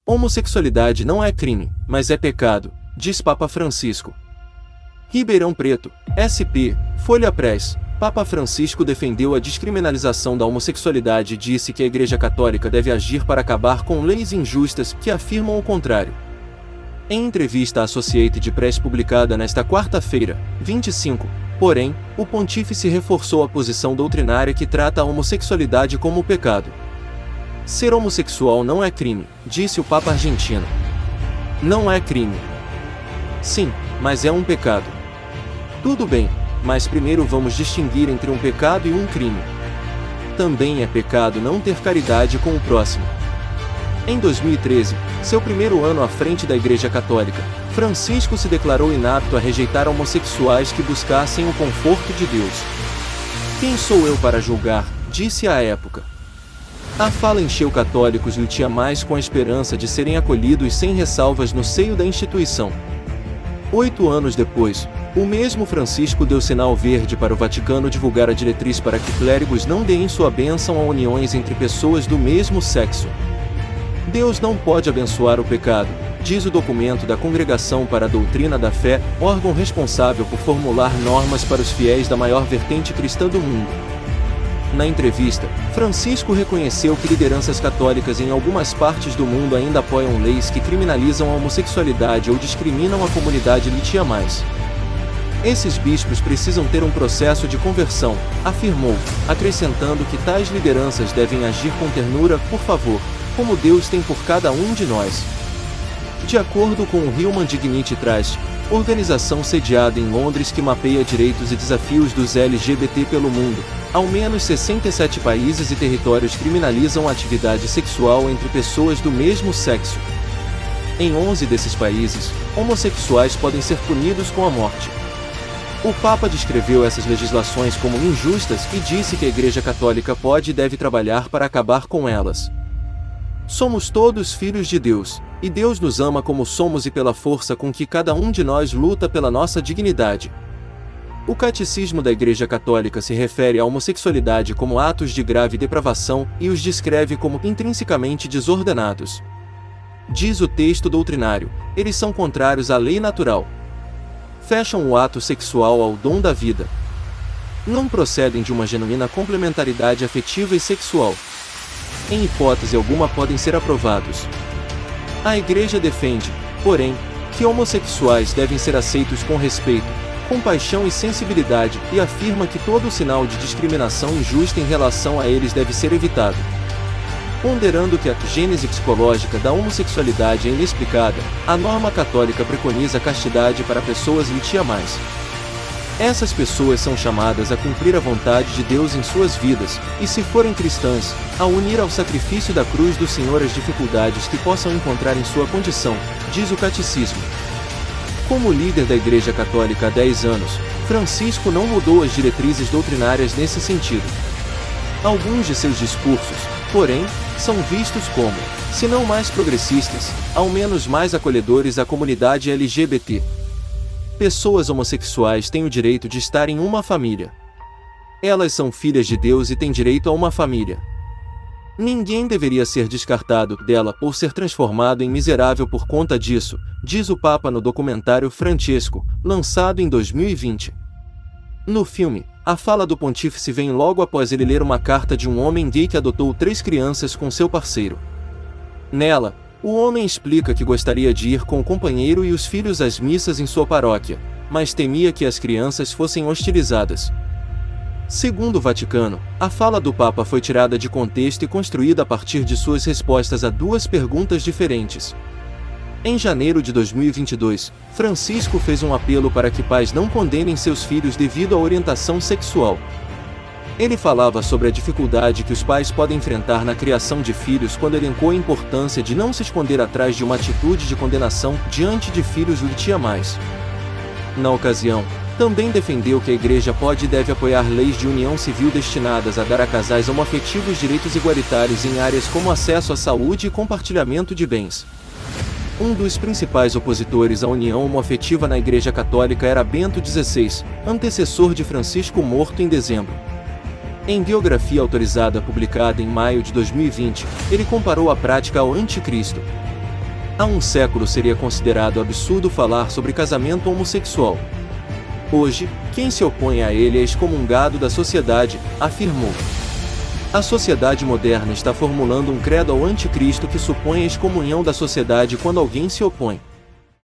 Homossexualidade não é crime, mas é pecado, diz Papa Francisco. Ribeirão Preto, SP, Folha Press. Papa Francisco defendeu a descriminalização da homossexualidade e disse que a Igreja Católica deve agir para acabar com leis injustas que afirmam o contrário. Em entrevista à Associated Press publicada nesta quarta-feira, 25, porém, o pontífice reforçou a posição doutrinária que trata a homossexualidade como pecado. Ser homossexual não é crime, disse o Papa argentino. Não é crime. Sim, mas é um pecado. Tudo bem, mas primeiro vamos distinguir entre um pecado e um crime. Também é pecado não ter caridade com o próximo. Em 2013, seu primeiro ano à frente da Igreja Católica, Francisco se declarou inapto a rejeitar homossexuais que buscassem o conforto de Deus. Quem sou eu para julgar? Disse à época. A fala encheu católicos lutia mais com a esperança de serem acolhidos sem ressalvas no seio da instituição. 8 anos depois, o mesmo Francisco deu sinal verde para o Vaticano divulgar a diretriz para que clérigos não deem sua bênção a uniões entre pessoas do mesmo sexo. Deus não pode abençoar o pecado, diz o documento da Congregação para a Doutrina da Fé, órgão responsável por formular normas para os fiéis da maior vertente cristã do mundo. Na entrevista, Francisco reconheceu que lideranças católicas em algumas partes do mundo ainda apoiam leis que criminalizam a homossexualidade ou discriminam a comunidade LGBTI+. Esses bispos precisam ter um processo de conversão, afirmou, acrescentando que tais lideranças devem agir com ternura, por favor, como Deus tem por cada um de nós. De acordo com o Human Dignity Trust, organização sediada em Londres que mapeia direitos e desafios dos LGBT pelo mundo, ao menos 67 países e territórios criminalizam a atividade sexual entre pessoas do mesmo sexo. Em 11 desses países, homossexuais podem ser punidos com a morte. O Papa descreveu essas legislações como injustas e disse que a Igreja Católica pode e deve trabalhar para acabar com elas. Somos todos filhos de Deus, e Deus nos ama como somos e pela força com que cada um de nós luta pela nossa dignidade. O Catecismo da Igreja Católica se refere à homossexualidade como atos de grave depravação e os descreve como intrinsecamente desordenados. Diz o texto doutrinário, eles são contrários à lei natural. Fecham o ato sexual ao dom da vida. Não procedem de uma genuína complementaridade afetiva e sexual. Em hipótese alguma podem ser aprovados. A Igreja defende, porém, que homossexuais devem ser aceitos com respeito, compaixão e sensibilidade e afirma que todo sinal de discriminação injusta em relação a eles deve ser evitado. Ponderando que a gênese psicológica da homossexualidade é inexplicada, a norma católica preconiza castidade para pessoas LGBTI+. Essas pessoas são chamadas a cumprir a vontade de Deus em suas vidas, e se forem cristãs, a unir ao sacrifício da cruz do Senhor as dificuldades que possam encontrar em sua condição, diz o Catecismo. Como líder da Igreja Católica há 10 anos, Francisco não mudou as diretrizes doutrinárias nesse sentido. Alguns de seus discursos, porém, são vistos como, se não mais progressistas, ao menos mais acolhedores à comunidade LGBT. Pessoas homossexuais têm o direito de estar em uma família. Elas são filhas de Deus e têm direito a uma família. Ninguém deveria ser descartado dela ou ser transformado em miserável por conta disso, diz o Papa no documentário Francesco, lançado em 2020. No filme, a fala do pontífice vem logo após ele ler uma carta de um homem gay que adotou 3 crianças com seu parceiro. Nela, o homem explica que gostaria de ir com o companheiro e os filhos às missas em sua paróquia, mas temia que as crianças fossem hostilizadas. Segundo o Vaticano, a fala do Papa foi tirada de contexto e construída a partir de suas respostas a 2 perguntas diferentes. Em janeiro de 2022, Francisco fez um apelo para que pais não condenem seus filhos devido à orientação sexual. Ele falava sobre a dificuldade que os pais podem enfrentar na criação de filhos quando elencou a importância de não se esconder atrás de uma atitude de condenação diante de filhos LGBTI+. Na ocasião, também defendeu que a Igreja pode e deve apoiar leis de união civil destinadas a dar a casais homoafetivos direitos igualitários em áreas como acesso à saúde e compartilhamento de bens. Um dos principais opositores à união homoafetiva na Igreja Católica era Bento XVI, antecessor de Francisco, morto em dezembro. Em biografia autorizada publicada em maio de 2020, ele comparou a prática ao anticristo. Há um século seria considerado absurdo falar sobre casamento homossexual. Hoje, quem se opõe a ele é excomungado da sociedade, afirmou. A sociedade moderna está formulando um credo ao anticristo que supõe a excomunhão da sociedade quando alguém se opõe.